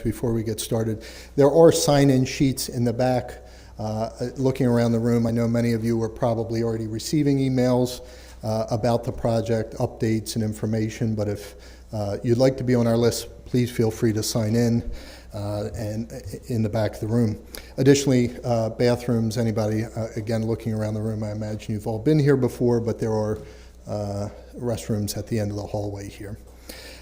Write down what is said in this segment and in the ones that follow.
before we get started. There are sign-in sheets in the back. Looking around the room, I know many of you are probably already receiving emails about the project, updates and information, but if you'd like to be on our list, please feel free to sign in and in the back of the room. Additionally, bathrooms, anybody, again, looking around the room, I imagine you've all been here before, but there are restrooms at the end of the hallway here.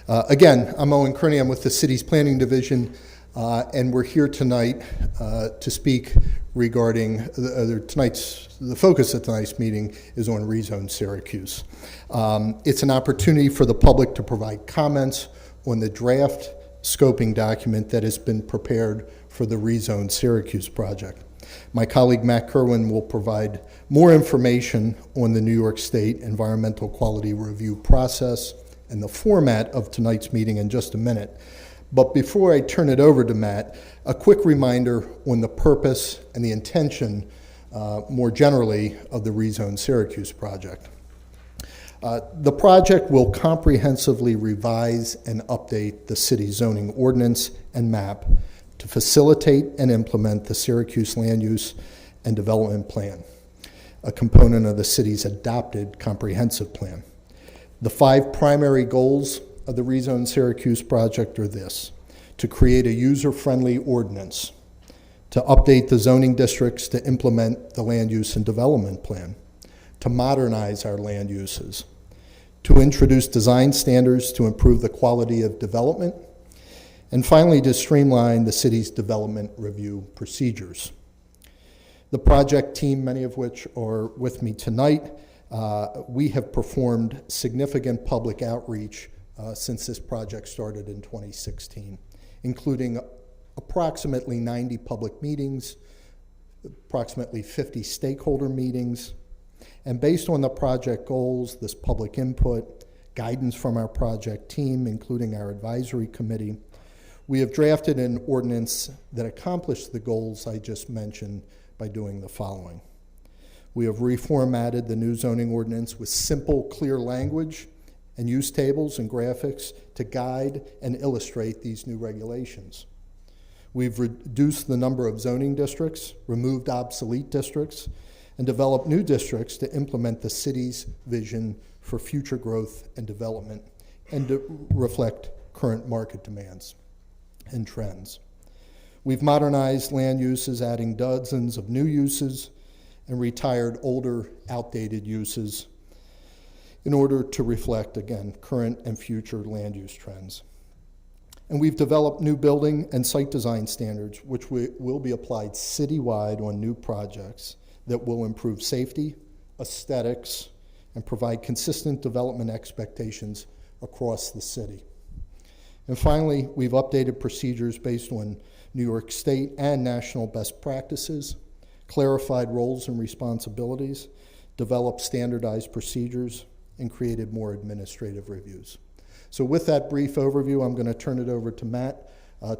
Again, I'm Owen Kearney. I'm with the city's planning division, and we're here tonight to speak regarding the focus of tonight's meeting is on ReZone Syracuse. It's an opportunity for the public to provide comments on the draft scoping document that has been prepared for the ReZone Syracuse project. My colleague Matt Kerwin will provide more information on the New York State Environmental Quality Review process and the format of tonight's meeting in just a minute. But before I turn it over to Matt, a quick reminder on the purpose and the intention, more generally, of the ReZone Syracuse project. The project will comprehensively revise and update the city's zoning ordinance and map to facilitate and implement the Syracuse Land Use and Development Plan, a component of the city's adopted comprehensive plan. The 5 primary goals of the ReZone Syracuse project are this: to create a user-friendly ordinance, to update the zoning districts to implement the land use and development plan, to modernize our land uses, to introduce design standards to improve the quality of development, and finally to streamline the city's development review procedures. The project team, many of which are with me tonight, we have performed significant public outreach since this project started in 2016, including approximately 90 public meetings, approximately 50 stakeholder meetings, and based on the project goals, this public input, guidance from our project team, including our advisory committee, we have drafted an ordinance that accomplished the goals I just mentioned by doing the following. We have reformatted the new zoning ordinance with simple, clear language and use tables and graphics to guide and illustrate these new regulations. We've reduced the number of zoning districts, removed obsolete districts, and developed new districts to implement the city's vision for future growth and development and to reflect current market demands and trends. We've modernized land uses, adding dozens of new uses, and retired older, outdated uses in order to reflect, again, current and future land use trends. And we've developed new building and site design standards, which will be applied citywide on new projects that will improve safety, aesthetics, and provide consistent development expectations across the city. And finally, we've updated procedures based on New York State and national best practices, clarified roles and responsibilities, developed standardized procedures, and created more administrative reviews. So with that brief overview, I'm going to turn it over to Matt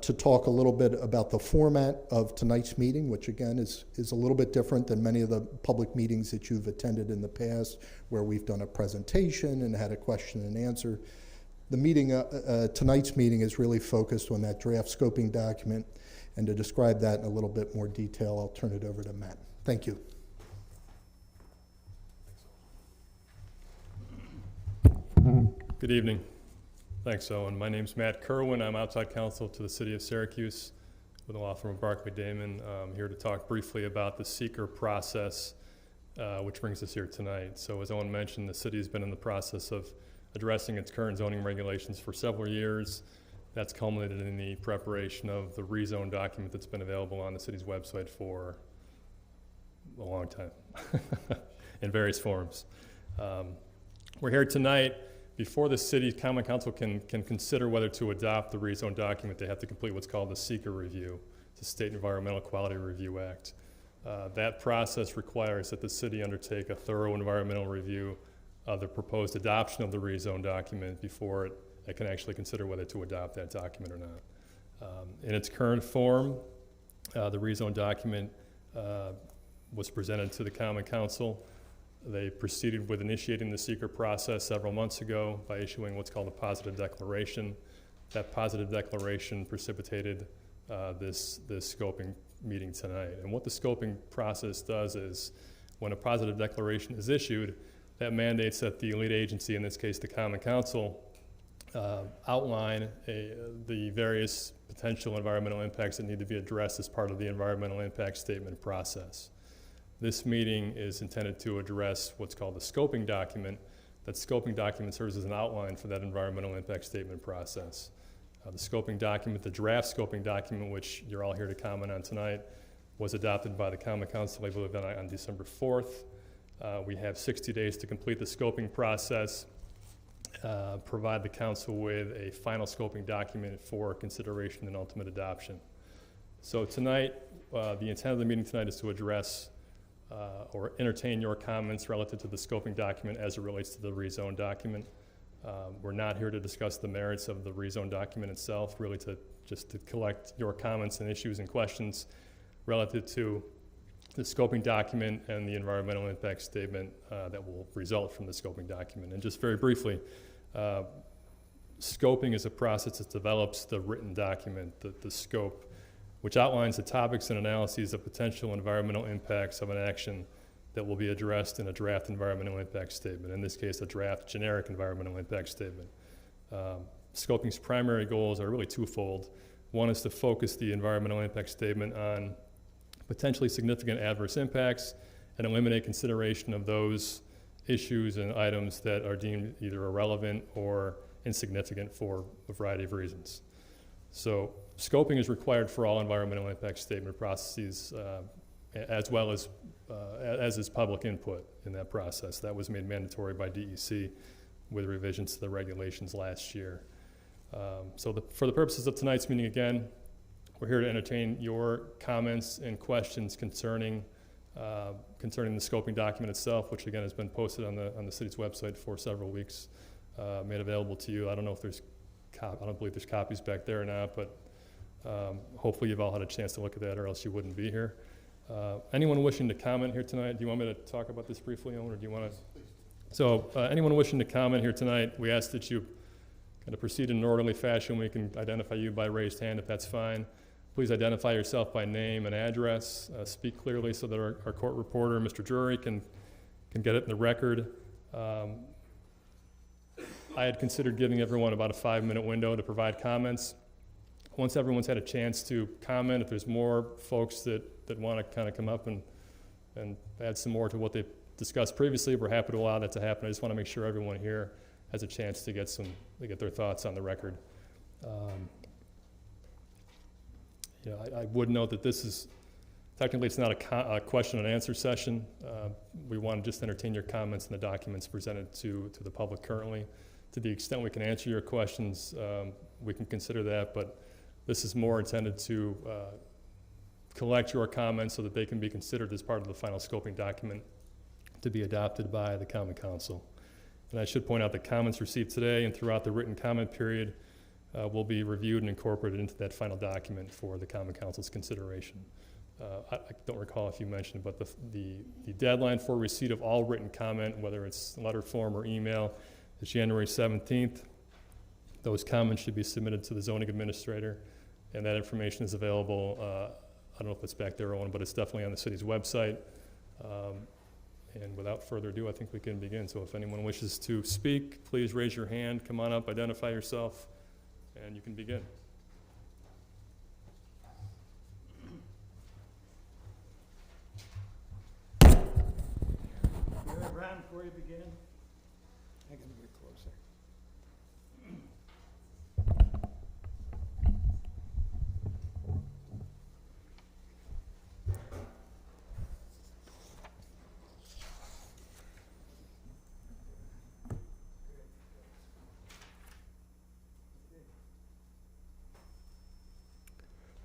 to talk a little bit about the format of tonight's meeting, which again is a little bit different than many of the public meetings that you've attended in the past, where we've done a presentation and had a question and answer. The meeting, tonight's meeting is really focused on that draft scoping document, and to describe that in a little bit more detail, I'll turn it over to Matt. Thank you. Good evening. Thanks, Owen. My name's Matt Kerwin. I'm outside counsel to the city of Syracuse with the law firm of Barclay Damon. I'm here to talk briefly about the SEQR process, which brings us here tonight. So as Owen mentioned, the city has been in the process of addressing its current zoning regulations for several years. That's culminated in the preparation of the ReZone document that's been available on the city's website for a long time in various forms. We're here tonight. Before the city common council can consider whether to adopt the ReZone document, they have to complete what's called the SEQR review, the State Environmental Quality Review Act. That process requires that the city undertake a thorough environmental review of the proposed adoption of the ReZone document before it can actually consider whether to adopt that document or not. In its current form, the ReZone document was presented to the Common Council. They proceeded with initiating the SEQR process several months ago by issuing what's called a positive declaration. that positive declaration precipitated this scoping meeting tonight. And what the scoping process does is, when a positive declaration is issued, that mandates that the lead agency, in this case the Common Council, outline the various potential environmental impacts that need to be addressed as part of the environmental impact statement process. This meeting is intended to address what's called the scoping document. That scoping document serves as an outline for that environmental impact statement process. The scoping document, the draft scoping document, which you're all here to comment on tonight, was adopted by the Common Council, I believe, on December 4th. We have 60 days to complete the scoping process, provide the council with a final scoping document for consideration and ultimate adoption. So tonight, the intent of the meeting tonight is to address or entertain your comments relative to the scoping document as it relates to the ReZone document. We're not here to discuss the merits of the ReZone document itself, really just to collect your comments and issues and questions relative to the scoping document and the environmental impact statement that will result from the scoping document. And just very briefly, scoping is a process that develops the written document, the scope, which outlines the topics and analyses of potential environmental impacts of an action that will be addressed in a draft environmental impact statement, in this case, a draft generic environmental impact statement. Scoping's primary goals are really twofold. One is to focus the environmental impact statement on potentially significant adverse impacts and eliminate consideration of those issues and items that are deemed either irrelevant or insignificant for a variety of reasons. So scoping is required for all environmental impact statement processes, as well as is public input in that process. That was made mandatory by DEC with revisions to the regulations last year. For the purposes of tonight's meeting, again, we're here to entertain your comments and questions concerning the scoping document itself, which again has been posted on the city's website for several weeks, made available to you. I don't know if I don't believe there's copies back there or not, but hopefully you've all had a chance to look at that, or else you wouldn't be here. Anyone wishing to comment here tonight? Do you want me to talk about this briefly, Owen, or do you want to? So anyone wishing to comment here tonight, we ask that you kind of proceed in an orderly fashion. We can identify you by raised hand if that's fine. Please identify yourself by name and address. Speak clearly so that our court reporter, Mr. Drury, can get it in the record. I had considered giving everyone about a 5-minute window to provide comments. Once everyone's had a chance to comment, if there's more folks that want to kind of come up and add some more to what they've discussed previously, we're happy to allow that to happen. I just want to make sure everyone here has a chance to get their thoughts on the record. I would note that this is, technically it's not a question and answer session. We want to just entertain your comments and the documents presented to the public currently. To the extent we can answer your questions, we can consider that, but this is more intended to collect your comments so that they can be considered as part of the final scoping document to be adopted by the Common Council. And I should point out that comments received today and throughout the written comment period will be reviewed and incorporated into that final document for the Common Council's consideration. I don't recall if you mentioned, but the deadline for receipt of all written comment, whether it's letter form or email, is January 17th. Those comments should be submitted to the zoning administrator, and that information is available. I don't know if it's back there, Owen, but it's definitely on the city's website. And without further ado, I think we can begin. So if anyone wishes to speak, please raise your hand, come on up, identify yourself, and you can begin. Ron, before you begin, I gotta get closer.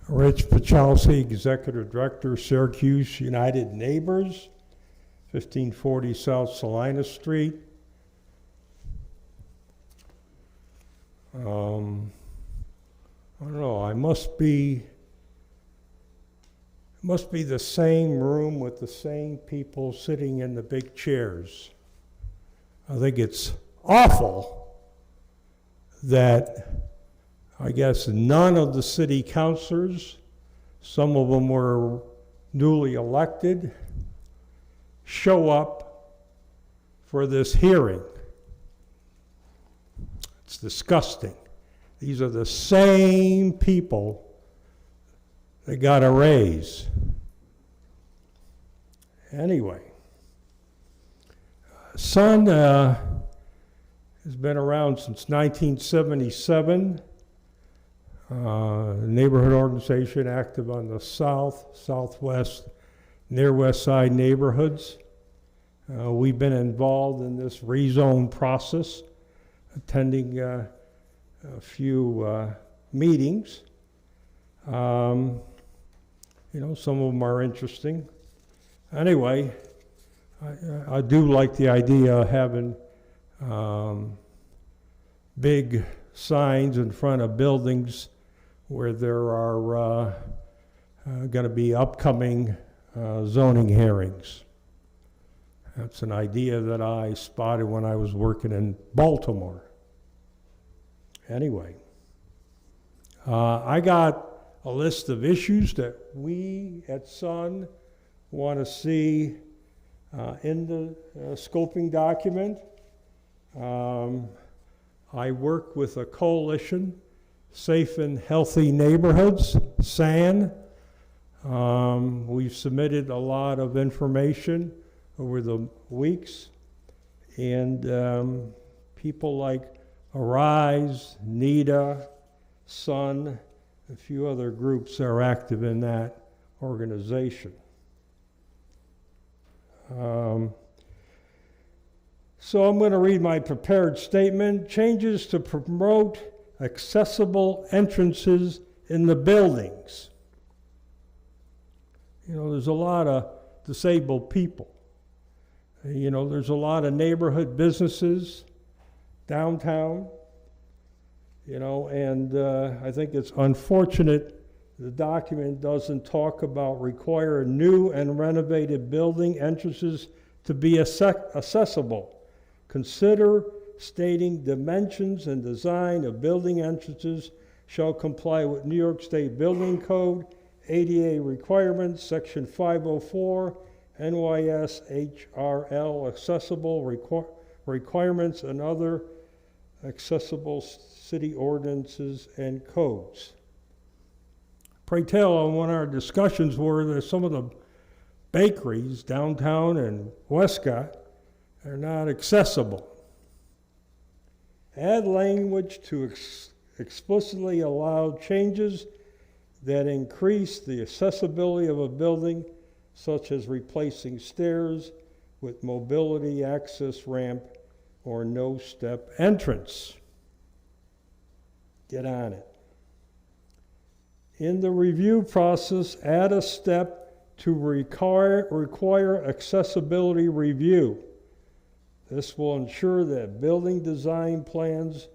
Rich Pachalski, Executive Director, Syracuse United Neighbors, 1540 South Salina Street. I don't know, it must be the same room with the same people sitting in the big chairs. I think it's awful that I guess none of the city councilors, some of them were newly elected, show up for this hearing. It's disgusting. These are the same people that got a raise. Anyway, Sun has been around since 1977. Neighborhood organization active on the south, southwest, near west side neighborhoods. We've been involved in this ReZone process, attending a few meetings. You know, some of them are interesting. Anyway, I do like the idea of having big signs in front of buildings where there are going to be upcoming zoning hearings. That's an idea that I spotted when I was working in Baltimore. Anyway, I got a list of issues that we at Sun want to see in the scoping document. I work with a coalition, Safe and Healthy Neighborhoods, SAN. We've submitted a lot of information over the weeks, and people like Arise, NIDA, Sun, a few other groups are active in that organization. So I'm going to read my prepared statement. Changes to promote accessible entrances in the buildings. You know, there's a lot of disabled people. You know, there's a lot of neighborhood businesses downtown, you know, and I think it's unfortunate the document doesn't talk about require new and renovated building entrances to be accessible. Consider stating dimensions and design of building entrances shall comply with New York State Building Code, ADA requirements, Section 504, NYS HRL accessible requirements, and other accessible city ordinances and codes. Pray tell, one of our discussions were that some of the bakeries downtown in Westcott are not accessible. Add language to explicitly allow changes that increase the accessibility of a building, such as replacing stairs with mobility access ramp or no step entrance. Get on it. In the review process, add a step to require accessibility review. This will ensure that building design plans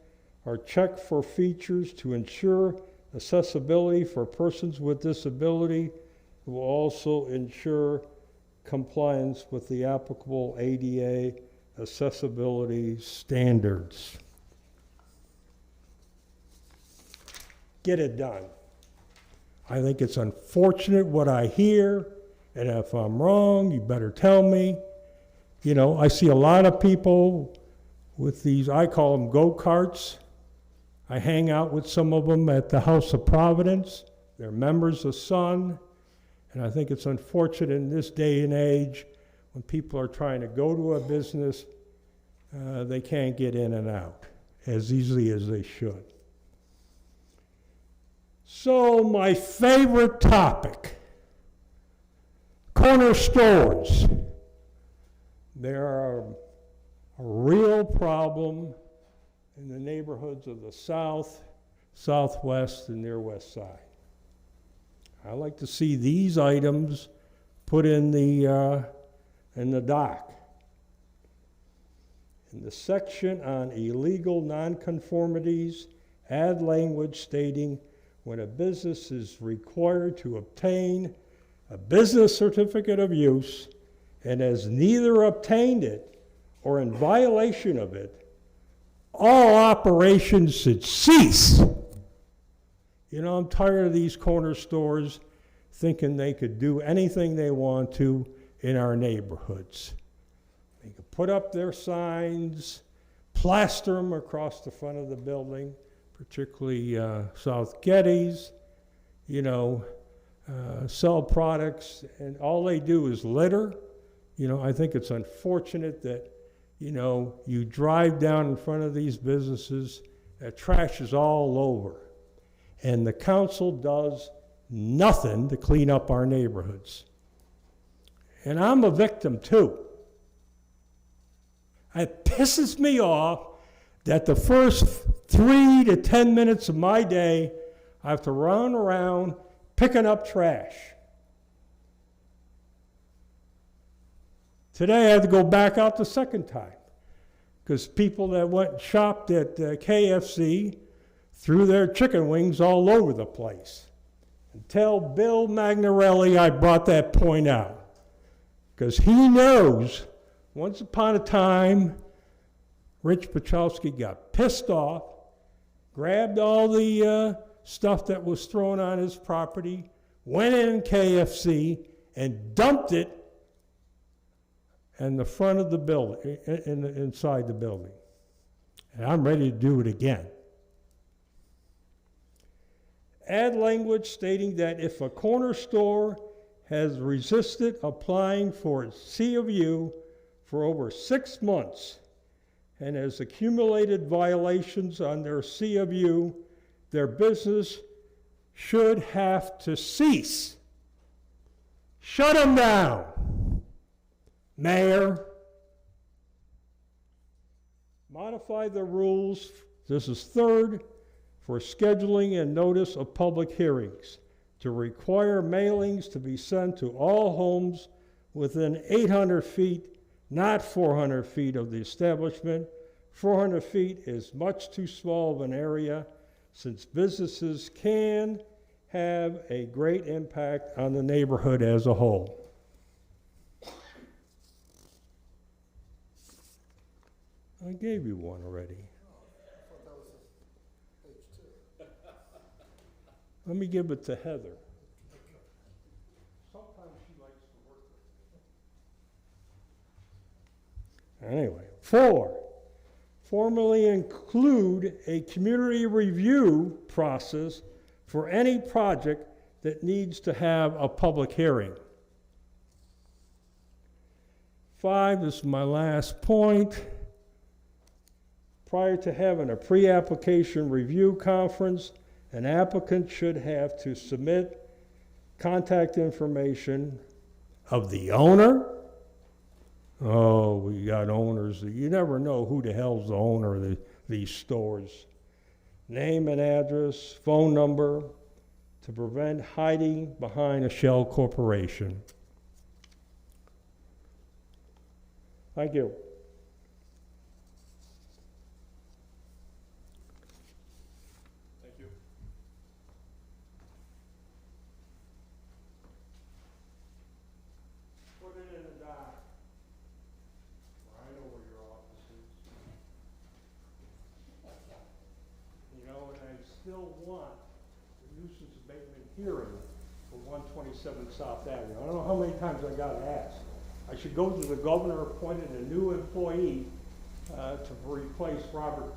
are checked for features to ensure accessibility for persons with disability. It will also ensure compliance with the applicable ADA accessibility standards. Get it done. I think it's unfortunate what I hear, and if I'm wrong, you better tell me. You know, I see a lot of people with these, I call them go-karts. I hang out with some of them at the House of Providence. They're members of Sun, and I think it's unfortunate in this day and age when people are trying to go to a business, they can't get in and out as easily as they should. So my favorite topic, corner stores. They are a real problem in the neighborhoods of the South, Southwest, and near West Side. I like to see these items put in the doc. In the section on illegal nonconformities, add language stating when a business is required to obtain a business certificate of use and has neither obtained it or in violation of it, all operations should cease You know, I'm tired of these corner stores thinking they could do anything they want to in our neighborhoods. They could put up their signs, plaster them across the front of the building, particularly South Geddes, you know, sell products, and all they do is litter. You know, I think it's unfortunate that, you know, you drive down in front of these businesses, trash is all over. And the council does nothing to clean up our neighborhoods. And I'm a victim too. It pisses me off that the first 3 to 10 minutes of my day, I have to run around picking up trash. Today I had to go back out the second time because people that went and shopped at KFC threw their chicken wings all over the place. And tell Bill Magnarelli I brought that point out because he knows once upon a time Rich Pachowski got pissed off, grabbed all the stuff that was thrown on his property, went in KFC and dumped it in the front of the building, inside the building. And I'm ready to do it again. Add language stating that if a corner store has resisted applying for its COU for over 6 months and has accumulated violations on their COU, their business should have to cease. Shut them down, Mayor. Modify the rules, this is third, for scheduling and notice of public hearings to require mailings to be sent to all homes within 800 feet, not 400 feet of the establishment. 400 feet is much too small of an area since businesses can have a great impact on the neighborhood as a whole. I gave you one already. Let me give it to Heather. Sometimes she likes to work with me. Anyway, 4, formally include a community review process for any project that needs to have a public hearing. 5, this is my last point. Prior to having a pre-application review conference, an applicant should have to submit contact information of the owner. Oh, we got owners. You never know who the hell's the owner of these stores. Name and address, phone number, to prevent hiding behind a shell corporation. Thank you. Thank you. Put it in the dock. I know where your office is. You know, and I still want the nuisance abatement hearing for 127 South Avenue. I don't know how many times I got asked. I should go to the governor, appointed a new employee to replace Robert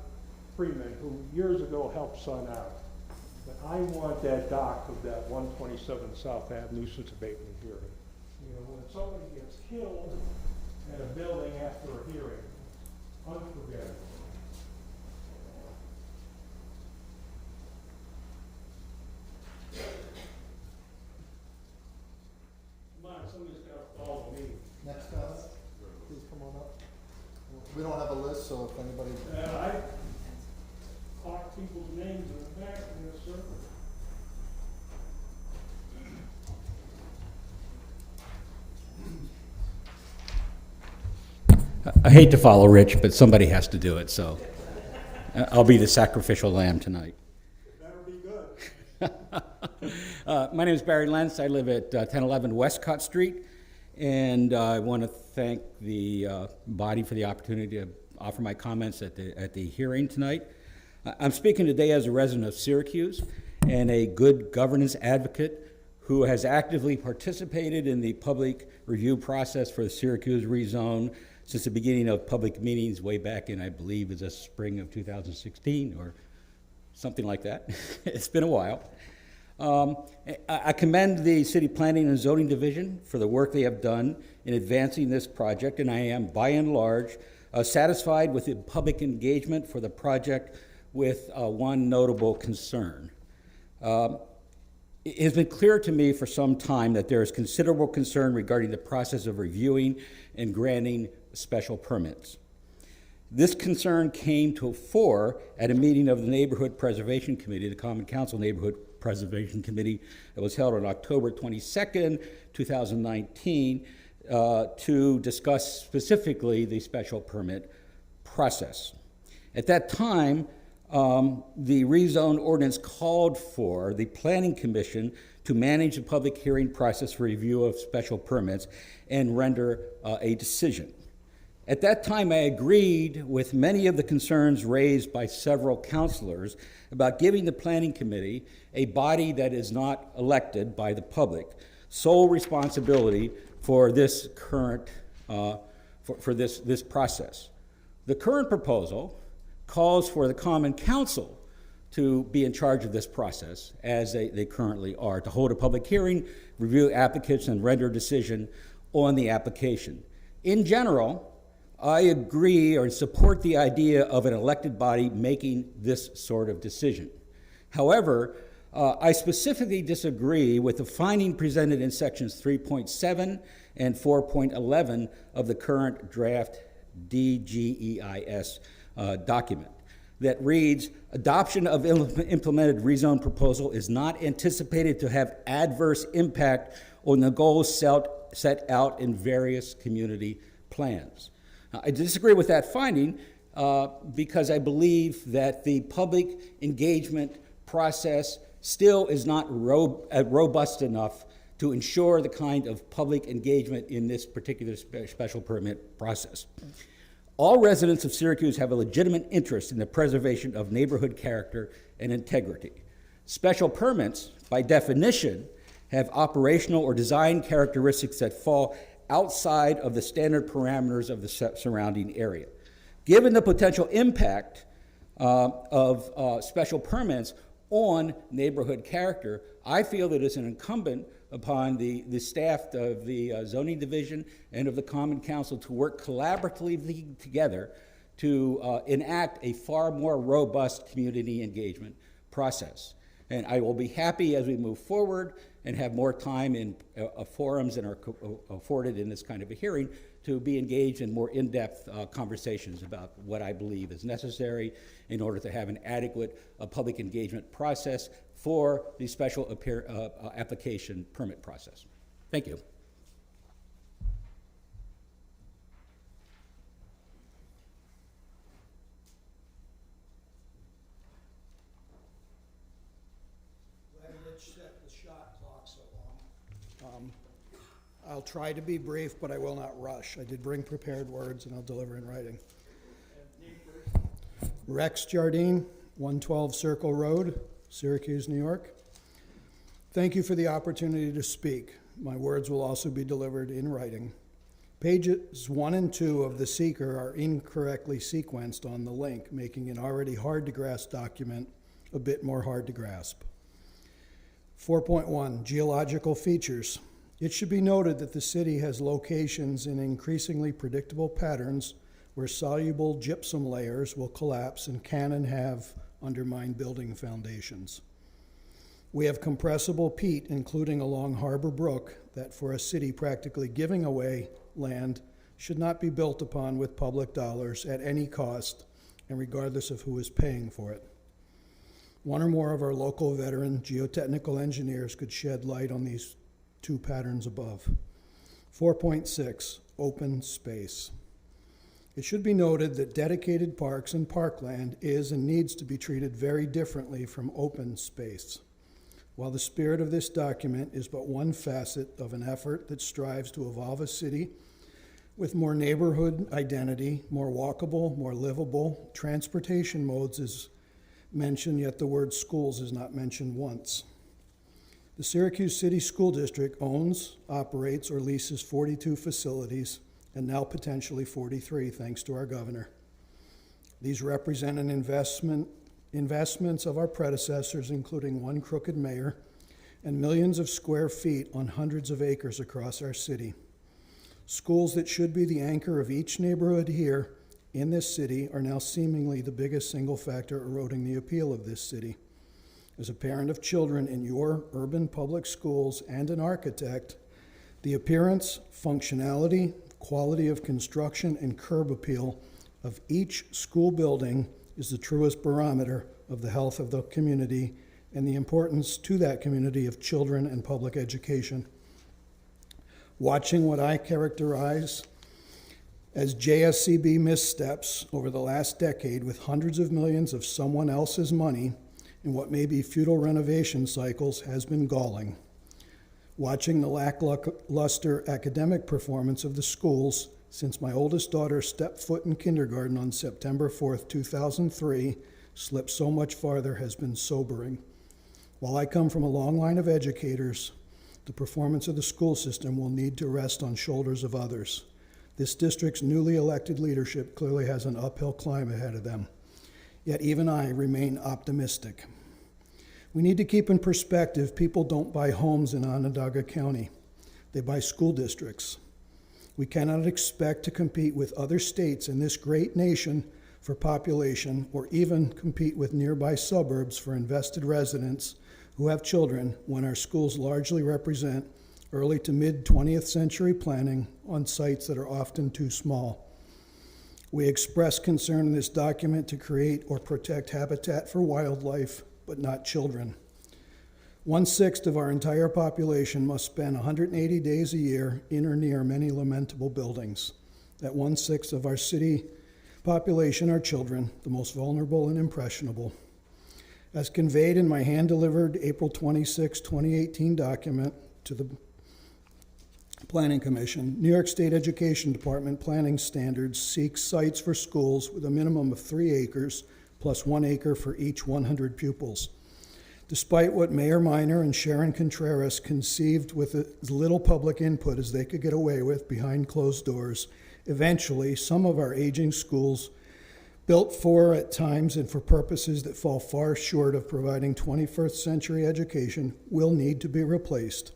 Freeman, who years ago helped Sun out. But I want that doc of that 127 South Avenue nuisance abatement hearing. You know, when somebody gets killed at a building after a hearing, unforgettable. Come on, somebody's got to follow me. Next guy, please come on up. We don't have a list, so if anybody. I caught people's names in the back in this circle. I hate to follow Rich, but somebody has to do it, so I'll be the sacrificial lamb tonight. Better be good. My name is Barry Lentz. I live at 1011 Westcott Street, and I want to thank the body for the opportunity to offer my comments at the hearing tonight. I'm speaking today as a resident of Syracuse, and a good governance advocate who has actively participated in the public review process for the Syracuse ReZone since the beginning of public meetings way back in, I believe, is the spring of 2016 or something like that. It's been a while. I commend the City Planning and Zoning Division for the work they have done in advancing this project, and I am, by and large, satisfied with the public engagement for the project with one notable concern. It has been clear to me for some time that there is considerable concern regarding the process of reviewing and granting special permits. This concern came to fore at a meeting of the Neighborhood Preservation Committee, the Common Council Neighborhood Preservation Committee, that was held on October 22nd, 2019, to discuss specifically the special permit process. At that time, the ReZone ordinance called for the Planning Commission to manage the public hearing process for review of special permits and render a decision. At that time, I agreed with many of the concerns raised by several councilors about giving the Planning Committee, a body that is not elected by the public, sole responsibility for this current, for this process. The current proposal calls for the Common Council to be in charge of this process, as they currently are, to hold a public hearing, review applicants, and render a decision on the application. In general, I agree or support the idea of an elected body making this sort of decision. However, I specifically disagree with the finding presented in sections 3.7 and 4.11 of the current draft DGEIS document that reads, adoption of implemented ReZone proposal is not anticipated to have adverse impact on the goals set out in various community plans. Now, I disagree with that finding because I believe that the public engagement process still is not robust enough to ensure the kind of public engagement in this particular special permit process. All residents of Syracuse have a legitimate interest in the preservation of neighborhood character and integrity. Special permits, by definition, have operational or design characteristics that fall outside of the standard parameters of the surrounding area. Given the potential impact of special permits on neighborhood character, I feel that it's an incumbent upon the staff of the zoning division and of the Common Council to work collaboratively together to enact a far more robust community engagement process. And I will be happy as we move forward and have more time in forums and are afforded in this kind of a hearing to be engaged in more in-depth conversations about what I believe is necessary in order to have an adequate public engagement process for the special application permit process. Thank you. Glad Rich set the shot clock so long. I'll try to be brief, but I will not rush. I did bring prepared words, and I'll deliver in writing. Rex Jardine, 112 Circle Road, Syracuse, New York. Thank you for the opportunity to speak. My words will also be delivered in writing. Pages 1 and 2 of the SEQR are incorrectly sequenced on the link, making an already hard-to-grasp document a bit more hard to grasp. 4.1, geological features. It should be noted that the city has locations in increasingly predictable patterns where soluble gypsum layers will collapse and can and have undermined building foundations. We have compressible peat, including along Harbor Brook, that for a city practically giving away land should not be built upon with public dollars at any cost and regardless of who is paying for it. One or more of our local veteran geotechnical engineers could shed light on these two patterns above. 4.6, open space. It should be noted that dedicated parks and parkland is and needs to be treated very differently from open space. While the spirit of this document is but one facet of an effort that strives to evolve a city with more neighborhood identity, more walkable, more livable transportation modes, mentioned, yet the word schools is not mentioned once. The Syracuse City School District owns, operates, or leases 42 facilities, and now potentially 43, thanks to our governor. These represent an investments of our predecessors, including one crooked mayor, and millions of square feet on hundreds of acres across our city. Schools that should be the anchor of each neighborhood here in this city are now seemingly the biggest single factor eroding the appeal of this city. As a parent of children in your urban public schools and an architect, the appearance, functionality, quality of construction, and curb appeal of each school building is the truest barometer of the health of the community and the importance to that community of children and public education. Watching what I characterize as JSCB missteps over the last decade with hundreds of millions of someone else's money in what may be futile renovation cycles has been galling. Watching the lackluster academic performance of the schools since my oldest daughter stepped foot in kindergarten on September 4th, 2003, slipped so much farther has been sobering. While I come from a long line of educators, the performance of the school system will need to rest on shoulders of others. This district's newly elected leadership clearly has an uphill climb ahead of them. Yet even I remain optimistic. We need to keep in perspective people don't buy homes in Onondaga County. They buy school districts. We cannot expect to compete with other states in this great nation for population or even compete with nearby suburbs for invested residents who have children when our schools largely represent early to mid 20th century planning on sites that are often too small. We express concern in this document to create or protect habitat for wildlife, but not children. 1/6 of our entire population must spend 180 days a year in or near many lamentable buildings. That 1/6 of our city population are children, the most vulnerable and impressionable. As conveyed in my hand-delivered April 26, 2018 document to the Planning Commission, New York State Education Department planning standards seek sites for schools with a minimum of 3 acres plus 1 acre for each 100 pupils. Despite what Mayor Minor and Sharon Contreras conceived with as little public input as they could get away with behind closed doors, eventually some of our aging schools, built for at times and for purposes that fall far short of providing 21st century education, will need to be replaced.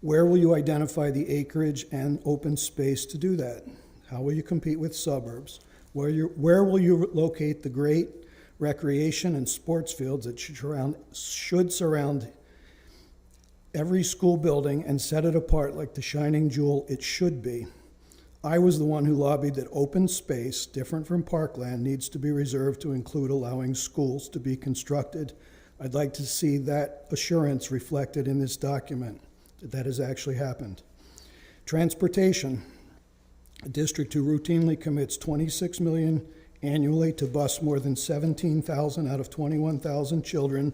Where will you identify the acreage and open space to do that? How will you compete with suburbs? Where will you locate the great recreation and sports fields that should surround every school building and set it apart like the shining jewel it should be? I was the one who lobbied that open space, different from parkland, needs to be reserved to include allowing schools to be constructed. I'd like to see that assurance reflected in this document, that has actually happened. Transportation, a district who routinely commits $26 million annually to bus more than 17,000 out of 21,000 children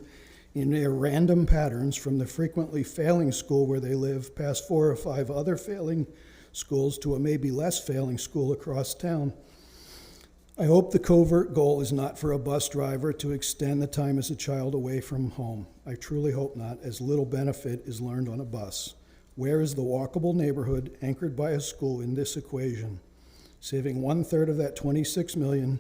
in their random patterns from the frequently failing school where they live past 4 or 5 other failing schools to a maybe less failing school across town. I hope the covert goal is not for a bus driver to extend the time as a child away from home. I truly hope not, as little benefit is learned on a bus. Where is the walkable neighborhood anchored by a school in this equation? Saving 1/3 of that $26 million,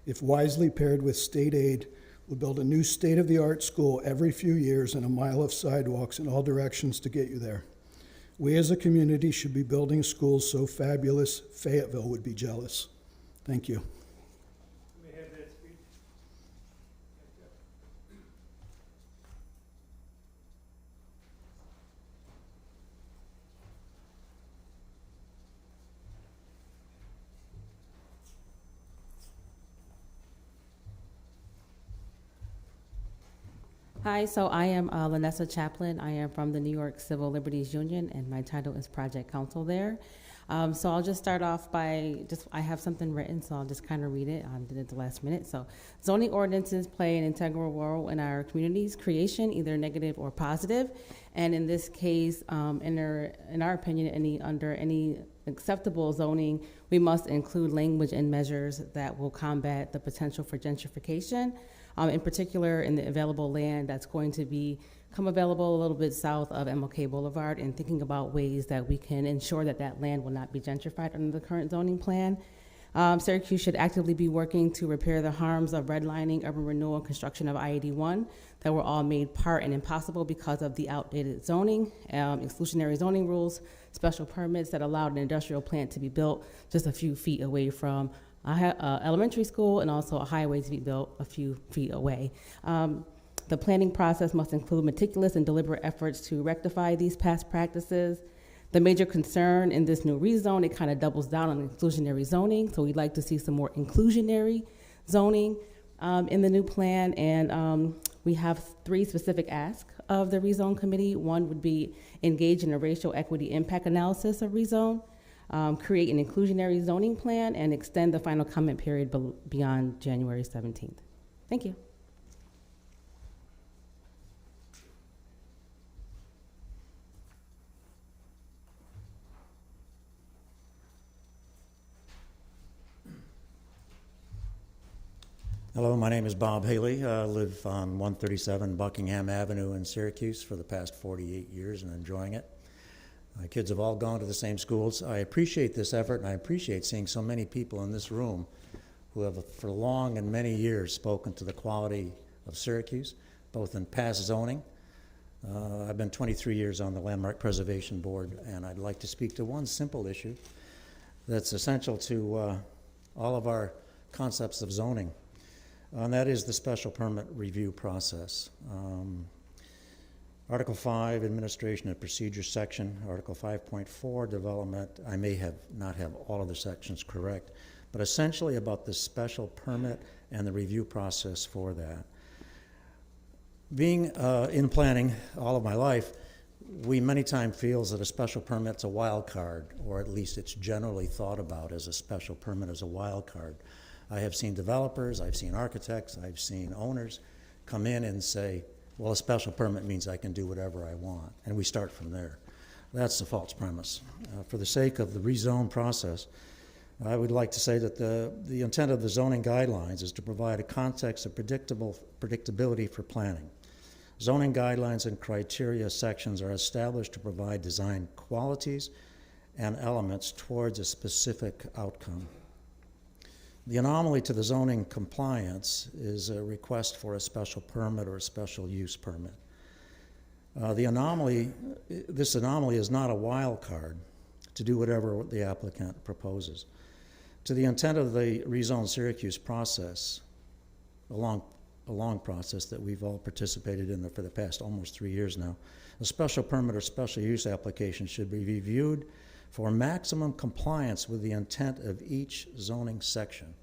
if wisely paired with state aid, will build a new state-of-the-art school every few years and a mile of sidewalks in all directions to get you there. We as a community should be building schools so fabulous Fayetteville would be jealous. Thank you. Hi, so I am Vanessa Chaplin. I am from the New York Civil Liberties Union, and my title is Project Counsel there. So I'll just start off by I have something written, so I'll just kind of read it. I did it at the last minute. So zoning ordinances play an integral role in our community's creation, either negative or positive. And in this case, in our opinion, under any acceptable zoning, we must include language and measures that will combat the potential for gentrification. in particular in the available land that's going to become available a little bit south of MLK Boulevard, and thinking about ways that we can ensure that that land will not be gentrified under the current zoning plan. Syracuse should actively be working to repair the harms of redlining, urban renewal, and construction of I-81 that were all made part and impossible because of the outdated zoning, exclusionary zoning rules, special permits that allowed an industrial plant to be built just a few feet away from elementary school, and also a highway to be built a few feet away. The planning process must include meticulous and deliberate efforts to rectify these past practices. The major concern in this new rezone, it kind of doubles down on exclusionary zoning, so we'd like to see some more inclusionary zoning in the new plan, and we have 3 specific asks of the rezone committee. One would be engage in a racial equity impact analysis of rezone, create an inclusionary zoning plan, and extend the final comment period beyond January 17th. Thank you. Hello, my name is Bob Haley. I live on 137 Buckingham Avenue in Syracuse for the past 48 years and enjoying it. My kids have all gone to the same schools. I appreciate this effort, and I appreciate seeing so many people in this room who have for long and many years spoken to the quality of Syracuse, both in past zoning. I've been 23 years on the Landmark Preservation Board, and I'd like to speak to one simple issue that's essential to all of our concepts of zoning. And that is the special permit review process. Article 5, Administration and Procedure section, Article 5.4, Development. I may not have all of the sections correct, but essentially about the special permit and the review process for that. Being in planning all of my life, we many times feel that a special permit's a wild card, or at least it's generally thought about as a special permit as a wild card. I have seen developers, I've seen architects, I've seen owners come in and say, well, a special permit means I can do whatever I want, and we start from there. That's a false premise. For the sake of the rezone process, I would like to say that the intent of the zoning guidelines is to provide a context of predictability for planning. Zoning guidelines and criteria sections are established to provide design qualities and elements towards a specific outcome. The anomaly to the zoning compliance is a request for a special permit or a special use permit. This anomaly is not a wild card to do whatever the applicant proposes. To the intent of the ReZone Syracuse process, a long process that we've all participated in for the past almost 3 years now, a special permit or special use application should be reviewed for maximum compliance with the intent of each zoning section,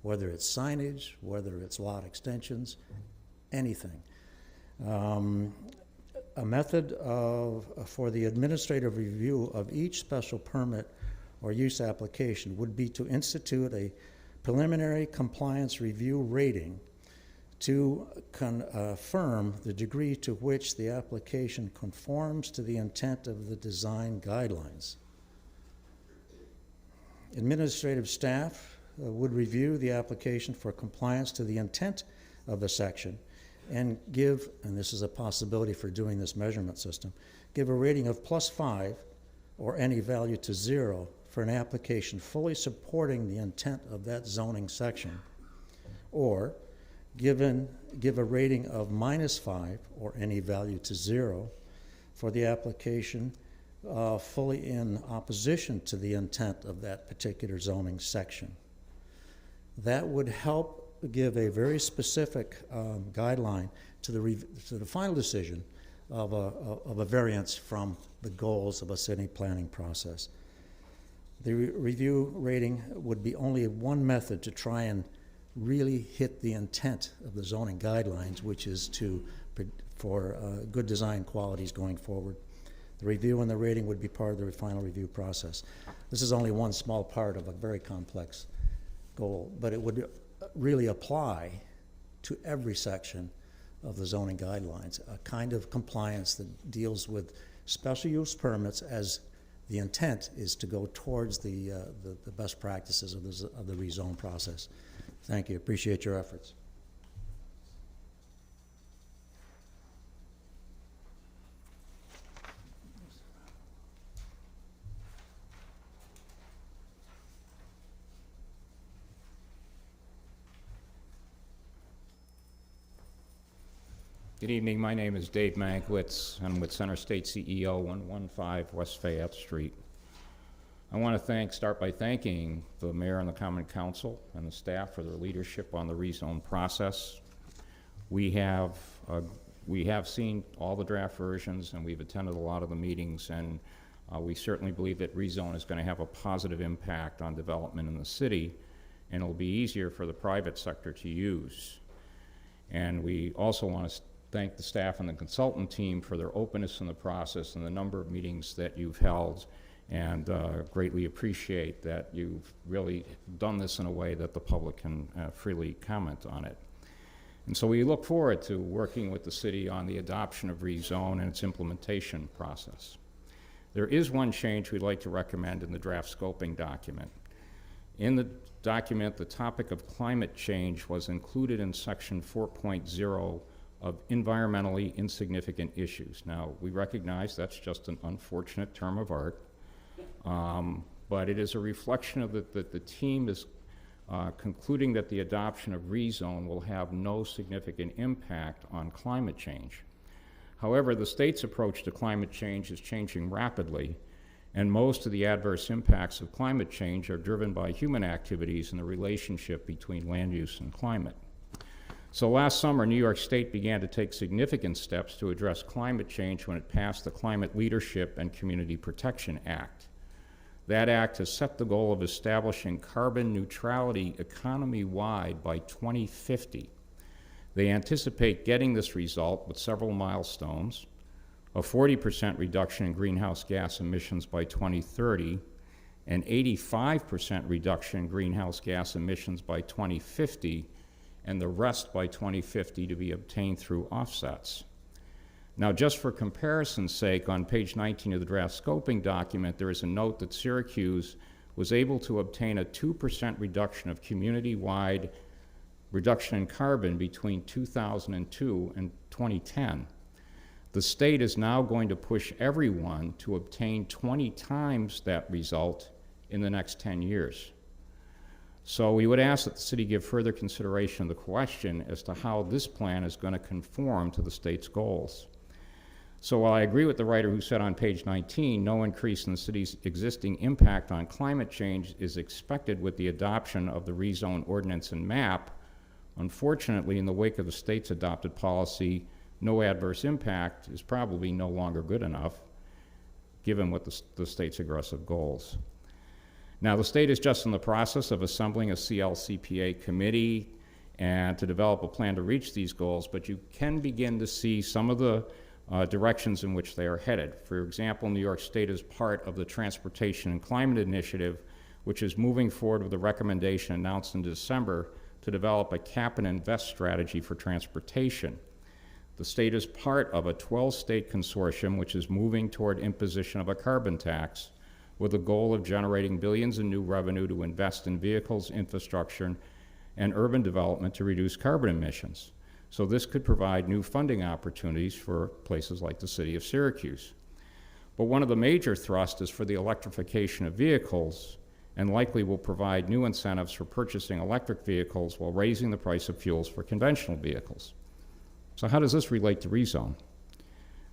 whether it's signage, whether it's lot extensions, anything. A method for the administrative review of each special permit or use application would be to institute a preliminary compliance review rating to confirm the degree to which the application conforms to the intent of the design guidelines. Administrative staff would review the application for compliance to the intent of the section and give, and this is a possibility for doing this measurement system, give a rating of +5 or any value to 0 for an application fully supporting the intent of that zoning section, or give a rating of -5 or any value to 0 for the application fully in opposition to the intent of that particular zoning section. That would help give a very specific guideline to the final decision of a variance from the goals of a city planning process. The review rating would be only one method to try and really hit the intent of the zoning guidelines, which is for good design qualities going forward. The review and the rating would be part of the final review process. This is only one small part of a very complex goal, but it would really apply to every section of the zoning guidelines, a kind of compliance that deals with special use permits as the intent is to go towards the best practices of the rezone process. Thank you. Appreciate your efforts. Good evening. My name is Dave Mankiewicz. I'm with Center State CEO, 115 West Fayette Street. I want to start by thanking the mayor and the common council and the staff for their leadership on the ReZone process. We have seen all the draft versions, and we've attended a lot of the meetings, and we certainly believe that ReZone is going to have a positive impact on development in the city, and it'll be easier for the private sector to use. And we also want to thank the staff and the consultant team for their openness in the process and the number of meetings that you've held, and greatly appreciate that you've really done this in a way that the public can freely comment on it. And so we look forward to working with the city on the adoption of ReZone and its implementation process. There is one change we'd like to recommend in the draft scoping document. In the document, the topic of climate change was included in section 4.0 of environmentally insignificant issues. Now, we recognize that's just an unfortunate term of art, but it is a reflection of that the team is concluding that the adoption of ReZone will have no significant impact on climate change. However, the state's approach to climate change is changing rapidly, and most of the adverse impacts of climate change are driven by human activities and the relationship between land use and climate. So last summer, New York State began to take significant steps to address climate change when it passed the Climate Leadership and Community Protection Act. That act has set the goal of establishing carbon neutrality economy-wide by 2050. They anticipate getting this result with several milestones: a 40% reduction in greenhouse gas emissions by 2030, an 85% reduction in greenhouse gas emissions by 2050, and the rest by 2050 to be obtained through offsets. Now, just for comparison's sake, on page 19 of the draft scoping document, there is a note that Syracuse was able to obtain a 2% reduction of community-wide reduction in carbon between 2002 and 2010. The state is now going to push everyone to obtain 20 times that result in the next 10 years. So we would ask that the city give further consideration to the question as to how this plan is going to conform to the state's goals. So while I agree with the writer who said on page 19, no increase in the city's existing impact on climate change is expected with the adoption of the ReZone ordinance and map, unfortunately, in the wake of the state's adopted policy, no adverse impact is probably no longer good enough, given what the state's aggressive goals. Now, the state is just in the process of assembling a CLCPA committee and to develop a plan to reach these goals, but you can begin to see some of the directions in which they are headed. For example, New York State is part of the Transportation and Climate Initiative, which is moving forward with a recommendation announced in December to develop a cap and invest strategy for transportation. The state is part of a 12-state consortium which is moving toward imposition of a carbon tax with the goal of generating billions in new revenue to invest in vehicles, infrastructure, and urban development to reduce carbon emissions. So this could provide new funding opportunities for places like the city of Syracuse. But one of the major thrusts is for the electrification of vehicles, and likely will provide new incentives for purchasing electric vehicles while raising the price of fuels for conventional vehicles. So how does this relate to ReZone?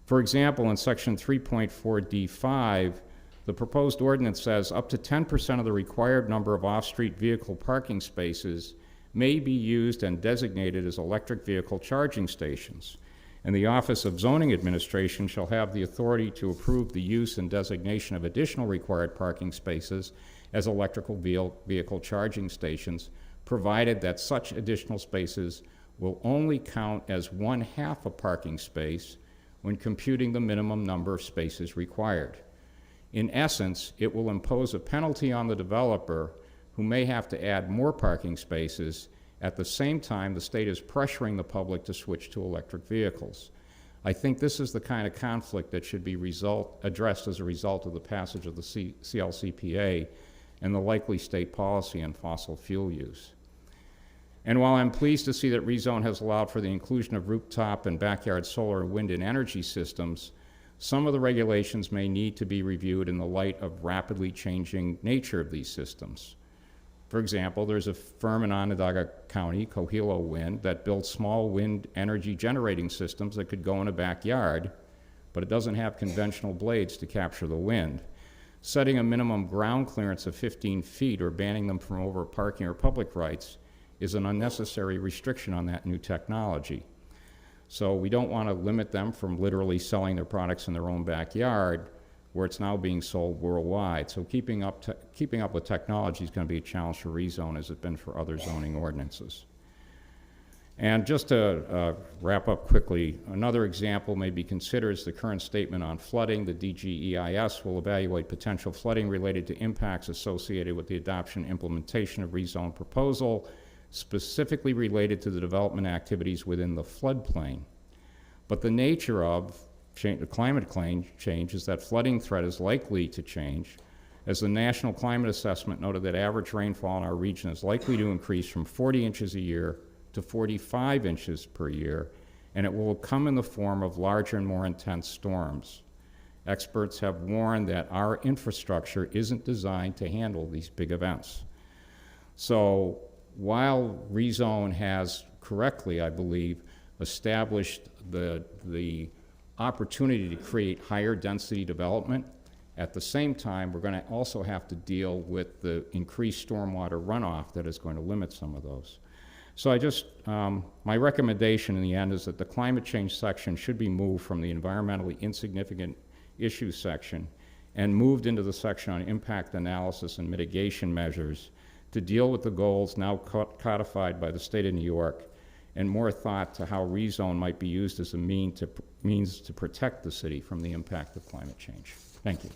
For example, in section 3.4D5, the proposed ordinance says up to 10% of the required number of off-street vehicle parking spaces may be used and designated as electric vehicle charging stations, and the Office of Zoning Administration shall have the authority to approve the use and designation of additional required parking spaces as electrical vehicle charging stations, provided that such additional spaces will only count as 1/2 a parking space when computing the minimum number of spaces required. In essence, it will impose a penalty on the developer who may have to add more parking spaces. At the same time, the state is pressuring the public to switch to electric vehicles. I think this is the kind of conflict that should be addressed as a result of the passage of the CLCPA and the likely state policy on fossil fuel use. And while I'm pleased to see that ReZone has allowed for the inclusion of rooftop and backyard solar and wind and energy systems, some of the regulations may need to be reviewed in the light of rapidly changing nature of these systems. For example, there's a firm in Onondaga County, Cohilo Wind, that builds small wind energy generating systems that could go in a backyard, but it doesn't have conventional blades to capture the wind. Setting a minimum ground clearance of 15 feet or banning them from over parking or public rights is an unnecessary restriction on that new technology. So we don't want to limit them from literally selling their products in their own backyard, where it's now being sold worldwide. So keeping up with technology is going to be a challenge for ReZone, as it's been for other zoning ordinances. And just to wrap up quickly, another example may be considered is the current statement on flooding. The DGEIS will evaluate potential flooding related to impacts associated with the adoption and implementation of ReZone proposal, specifically related to the development activities within the floodplain. But the nature of the climate change is that flooding threat is likely to change, as the National Climate Assessment noted that average rainfall in our region is likely to increase from 40 inches a year to 45 inches per year, and it will come in the form of larger and more intense storms. Experts have warned that our infrastructure isn't designed to handle these big events. So while ReZone has correctly, I believe, established the opportunity to create higher density development, at the same time, we're going to also have to deal with the increased stormwater runoff that is going to limit some of those. So my recommendation in the end is that the climate change section should be moved from the environmentally insignificant issues section and moved into the section on impact analysis and mitigation measures to deal with the goals now codified by the state of New York, and more thought to how ReZone might be used as a means to protect the city from the impact of climate change. Thank you.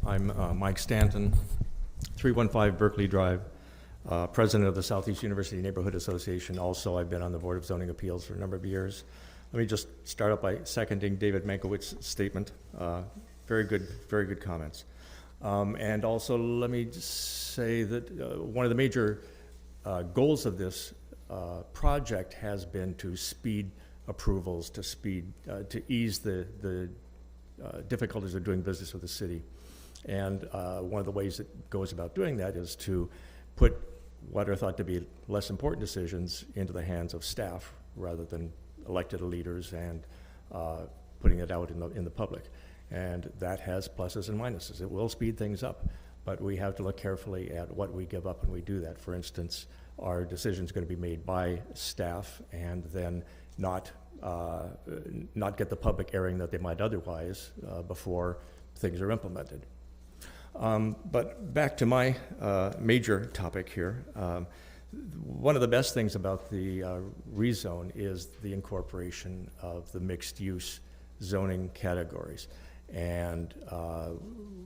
I'm Mike Stanton, 315 Berkeley Drive, president of the Southeast University Neighborhood Association. Also, I've been on the Board of Zoning Appeals for a number of years. Let me just start up by seconding David Mankiewicz's statement. Very good comments. And also, let me just say that one of the major goals of this project has been to speed approvals, to ease the difficulties of doing business with the city. And one of the ways it goes about doing that is to put what are thought to be less important decisions into the hands of staff rather than elected leaders and putting it out in the public. And that has pluses and minuses. It will speed things up, but we have to look carefully at what we give up when we do that. For instance, are decisions going to be made by staff and then not get the public airing that they might otherwise before things are implemented. But back to my major topic here. One of the best things about the ReZone is the incorporation of the mixed-use zoning categories. And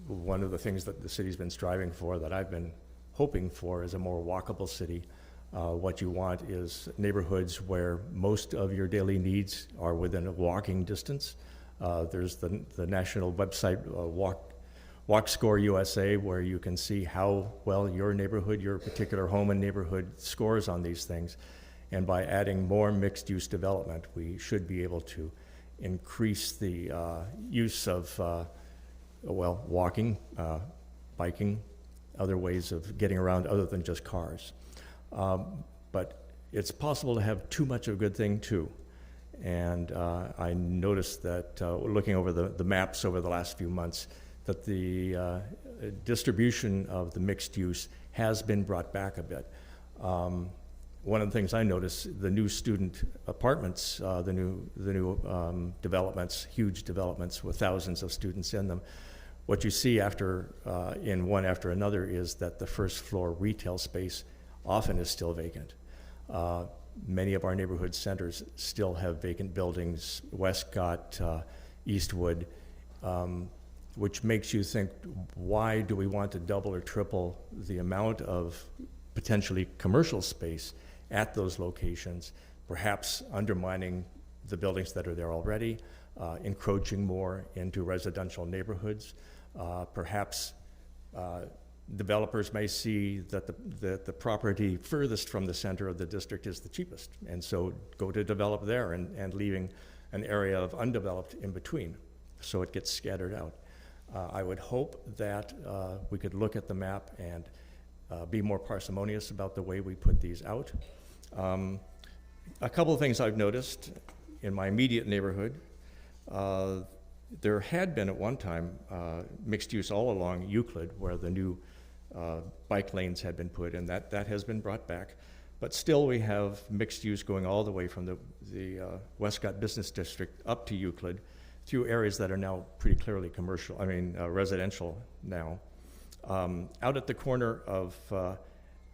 one of the things that the city's been striving for, that I've been hoping for, is a more walkable city. What you want is neighborhoods where most of your daily needs are within a walking distance. There's the national website, Walk Score USA, where you can see how well your neighborhood, your particular home and neighborhood scores on these things. And by adding more mixed-use development, we should be able to increase the use of, walking, biking, other ways of getting around other than just cars. But it's possible to have too much of a good thing, too. And I noticed that looking over the maps over the last few months, that the distribution of the mixed use has been brought back a bit. One of the things I noticed, the new student apartments, the new developments, huge developments with thousands of students in them, what you see in one after another is that the first floor retail space often is still vacant. Many of our neighborhood centers still have vacant buildings, Westcott, Eastwood, which makes you think, why do we want to double or triple the amount of potentially commercial space at those locations, perhaps undermining the buildings that are there already, encroaching more into residential neighborhoods. Perhaps developers may see that the property furthest from the center of the district is the cheapest, and so go to develop there and leaving an area of undeveloped in between, so it gets scattered out. I would hope that we could look at the map and be more parsimonious about the way we put these out. A couple of things I've noticed in my immediate neighborhood. There had been at one time mixed use all along Euclid, where the new bike lanes had been put in. That has been brought back. But still we have mixed use going all the way from the Westcott Business District up to Euclid through areas that are now pretty clearly commercial, residential now. Out at the corner of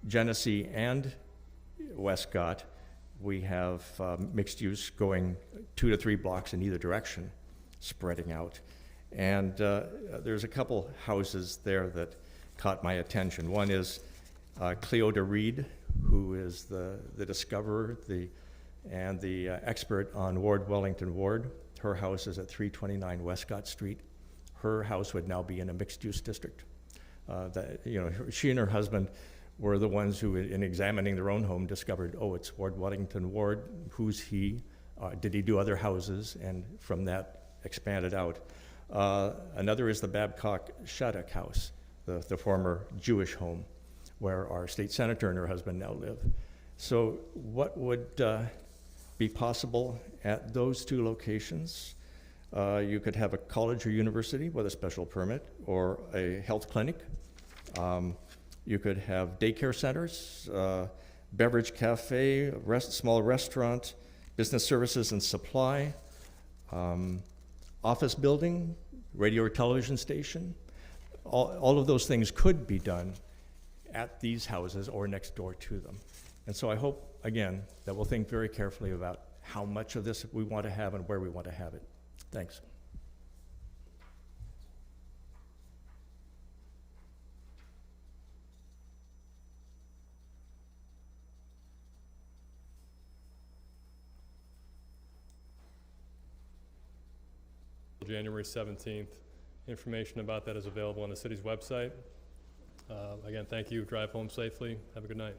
Genesee and Westcott, we have mixed use going 2 to 3 blocks in either direction, spreading out. And there's a couple houses there that caught my attention. One is Cleota Reed, who is the discoverer and the expert on Wellington Ward. Her house is at 329 Westcott Street. Her house would now be in a mixed-use district. She and her husband were the ones who, in examining their own home, discovered, oh, it's Wellington Ward. Who's he? Did he do other houses? And from that, expanded out. Another is the Babcock Shattuck house, the former Jewish home, where our state senator and her husband now live. So what would be possible at those 2 locations? You could have a college or university with a special permit, or a health clinic. You could have daycare centers, beverage cafe, small restaurant, business services and supply, office building, radio or television station. All of those things could be done at these houses or next door to them. And so I hope, again, that we'll think very carefully about how much of this we want to have and where we want to have it. Thanks. January 17th. Information about that is available on the city's website. Again, thank you. Drive home safely. Have a good night.